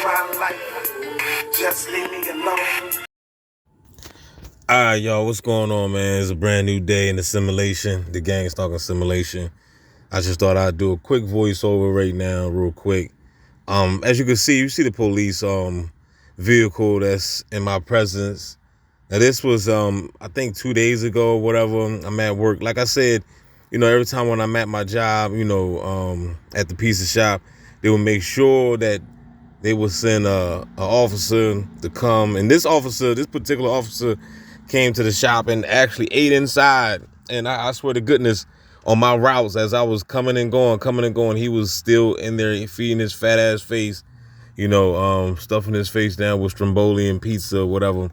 crime life. Just leave me alone. All right, y'all, what's going on, man? It's a brand new day in the simulation, the gang stalking simulation. I just thought I'd do a quick voiceover right now, real quick. As you see the police vehicle that's in my presence. Now this was I think 2 days ago or whatever. I'm at work. Like I said, every time when I'm at my job, at the pizza shop, they will make sure that they will send a officer to come. And this particular officer came to the shop and actually ate inside. And I swear to goodness, on my routes, as I was coming and going, he was still in there feeding his fat ass face, stuffing his face down with stromboli and pizza or whatever.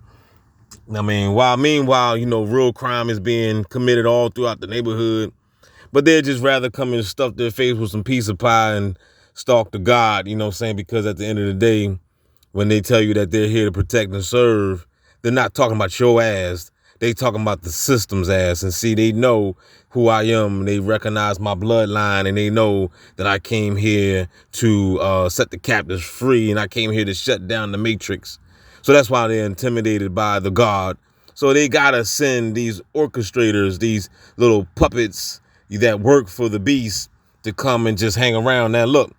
I mean, meanwhile, real crime is being committed all throughout the neighborhood. But they'd just rather come and stuff their face with some pizza pie and stalk the God, because at the end of the day, when they tell you that they're here to protect and serve, they're not talking about your ass. They talking about the system's ass. And see, they know who I am. They recognize my bloodline, and they know that I came here to set the captives free, and I came here to shut down the matrix. So that's why they're intimidated by the God. So they gotta send these orchestrators, these little puppets that work for the beast, to come and just hang around. Now look,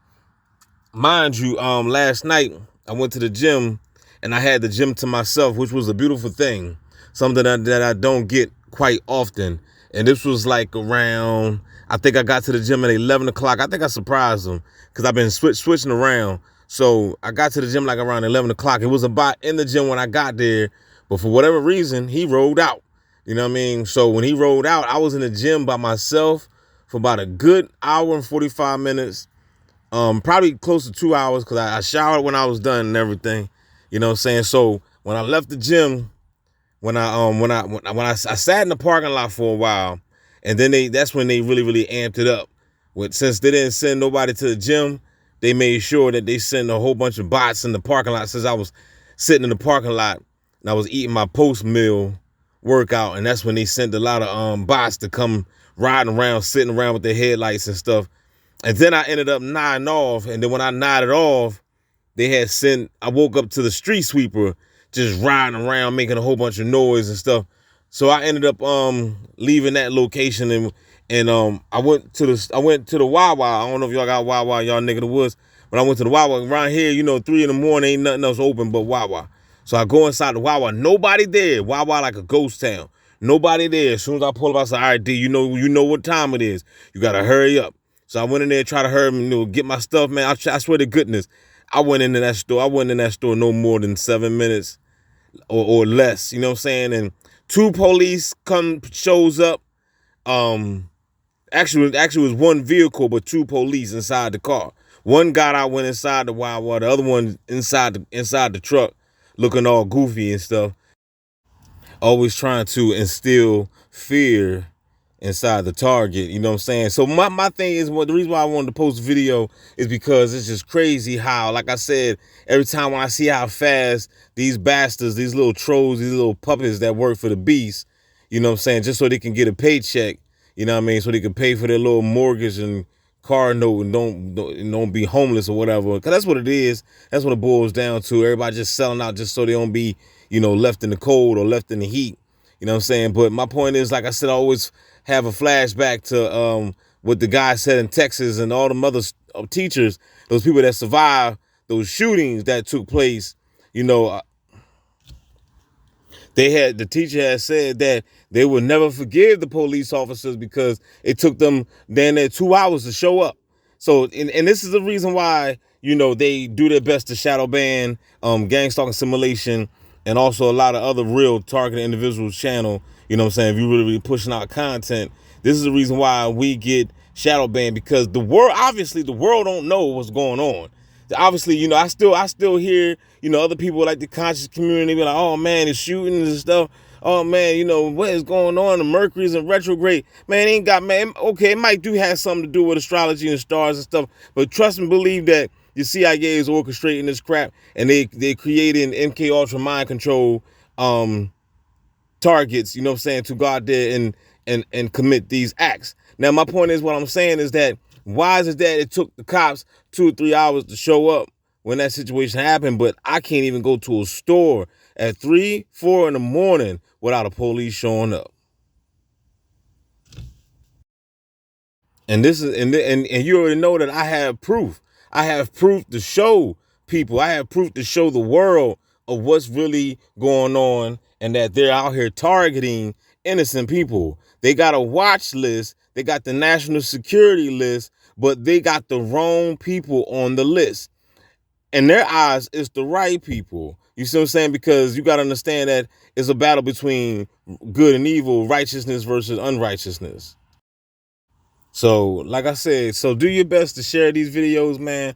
mind you, last night I went to the gym and I had the gym to myself, which was a beautiful thing, something that I don't get quite often. And this was like around, I think I got to the gym at 11 o'clock. I think I surprised them because I've been switching around. So I got to the gym like around 11 o'clock. It was about in the gym when I got there, but for whatever reason, he rolled out. You know what I mean? So when he rolled out, I was in the gym by myself for about a good hour and 45 minutes. Probably close to 2 hours, because I showered when I was done and everything. You know what I'm saying? So when I left the gym, when I sat in the parking lot for a while, and then that's when they really amped it up. Since they didn't send nobody to the gym, they made sure that they sent a whole bunch of bots in the parking lot. Since I was sitting in the parking lot and I was eating my post meal workout, and that's when they sent a lot of bots to come riding around, sitting around with their headlights and stuff. And then I ended up nodding off, and then when I nodded off, I woke up to the street sweeper just riding around making a whole bunch of noise and stuff. So I ended up leaving that location, and I went to the Wawa. I don't know if y'all got Wawa, y'all nigga the woods, but I went to the Wawa. Around here, 3 in the morning, ain't nothing else open but Wawa. So I go inside the Wawa, nobody there. Wawa like a ghost town. Nobody there. As soon as I pull up, I said, all right, D, you know what time it is. You gotta hurry up. So I went in there, try to hurry, get my stuff, man. I swear to goodness, I went into that store. I wasn't in that store no more than 7 minutes or less. You know what I'm saying? And 2 police shows up. Actually it was 1 vehicle, but 2 police inside the car. One got out, went inside the Wawa. The other one inside the truck, looking all goofy and stuff. Always trying to instill fear inside the target, you know what I'm saying? So my thing is, the reason why I wanted to post a video is because it's just crazy how, like I said, every time when I see how fast these bastards, these little trolls, these little puppets that work for the beast, you know what I'm saying, just so they can get a paycheck, you know what I mean, so they can pay for their little mortgage and car note and don't be homeless or whatever. Because that's what it is. That's what it boils down to. Everybody just selling out just so they don't be, left in the cold or left in the heat. You know what I'm saying? But my point is, like I said, I always have a flashback to what the guy said in Texas and all the other teachers, those people that survived those shootings that took place. The teacher had said that they would never forgive the police officers because it took them damn near 2 hours to show up. So, and this is the reason why, they do their best to shadow ban gang stalking simulation, and also a lot of other real targeted individuals channel. You know what I'm saying? If you really pushing out content, this is the reason why we get shadow banned, because obviously the world don't know what's going on. Obviously, I still hear, other people like the conscious community be like, oh man, it's shooting and stuff. Oh man, what is going on? The Mercury's in retrograde. Man, okay, it might do have something to do with astrology and stars and stuff, but trust and believe that the CIA is orchestrating this crap, and they creating MK Ultra mind control targets, you know what I'm saying, to go out there and commit these acts. Now, my point is, what I'm saying is that why is it that it took the cops 2 or 3 hours to show up when that situation happened, but I can't even go to a store at 3, 4 in the morning without a police showing up. And this is and you already know that I have proof. I have proof to show people. I have proof to show the world of what's really going on, and that they're out here targeting innocent people. They got a watch list. They got the national security list, but they got the wrong people on the list. In their eyes, it's the right people. You see what I'm saying? Because you got to understand that it's a battle between good and evil, righteousness versus unrighteousness. So, like I said, so do your best to share these videos, man.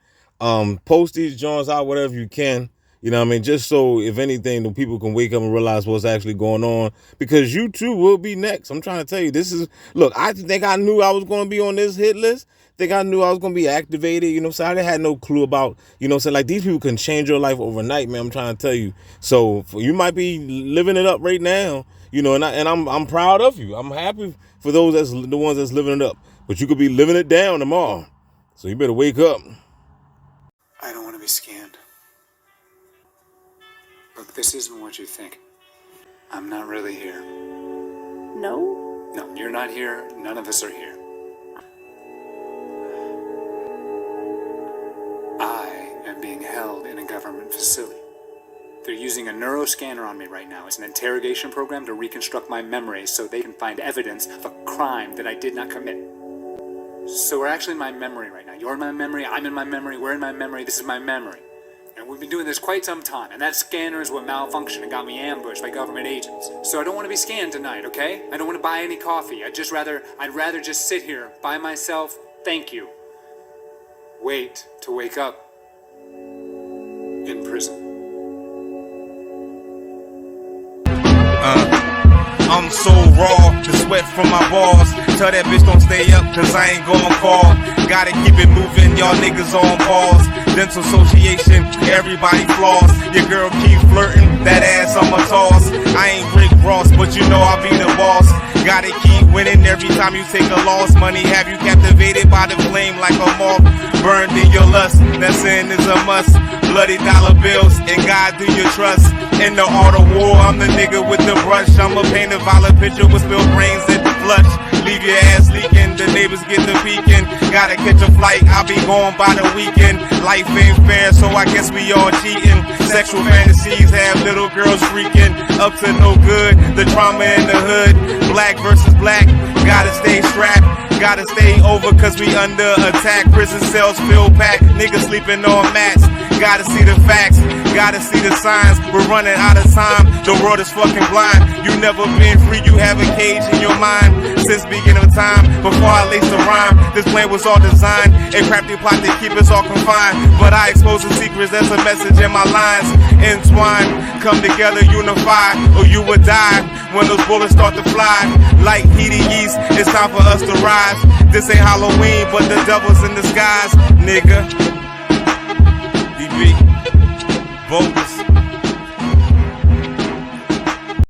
Post these joints out, whatever you can. You know what I mean? Just so, if anything, the people can wake up and realize what's actually going on. Because you too will be next. I'm trying to tell you, this is, look, I think I knew I was going to be on this hit list. Think I knew I was going to be activated. You know what I'm saying? I had no clue about, you know what I'm saying? Like, these people can change your life overnight, man. I'm trying to tell you. So, you might be living it up right now, you know, and I'm proud of you. I'm happy for those that's the ones that's living it up. But you could be living it down tomorrow. So you better wake up. I don't want to be scanned. Look, this isn't what you think. I'm not really here. No? No, you're not here. None of us are here. I am being held in a government facility. They're using a neuroscanner on me right now. It's an interrogation program to reconstruct my memories so they can find evidence of a crime that I did not commit. So we're actually in my memory right now. You're in my memory, I'm in my memory, we're in my memory, this is my memory. And we've been doing this quite some time, and that scanner is what malfunctioned and got me ambushed by government agents. So I don't want to be scanned tonight, okay? I don't want to buy any coffee. I'd rather just sit here by myself, thank you. Wait to wake up in prison. I'm so raw, the sweat from my balls. Tell that bitch don't stay up, cause I ain't gon' call. Gotta keep it moving, y'all niggas on pause. Dental association, everybody floss. Your girl keep flirting, that ass I'ma toss. I ain't Rick Ross, but you know I'll be the boss. Gotta keep winning every time you take a loss. Money have you captivated by the flame like a moth. Burned in your lust, that sin is a must. Bloody dollar bills, and God do you trust. In the art of war, I'm the nigga with the brush. I'ma paint a violent picture with spilled brains and flush. Leave your ass leaking, the neighbors get the peeking. Gotta catch a flight, I'll be gone by the weekend. Life ain't fair, so I guess we all cheating. Sexual fantasies have little girls freaking. Up to no good, the trauma in the hood. Black versus black, gotta stay strapped. Gotta stay over cause we under attack. Prison cells filled packed, niggas sleeping on mats. Gotta see the facts, gotta see the signs. We're running out of time, the world is fucking blind. You never been free, you have a cage in your mind. Since beginning of time, before I laced the rhyme, this plan was all designed. A crafty plot to keep us all confined. But I expose the secrets, that's a message in my lines. Entwined, come together, unify, or you would die. When those bullets start to fly, like heated yeast, it's time for us to rise. This ain't Halloween, but the devil's in disguise, nigga. DB, bogus.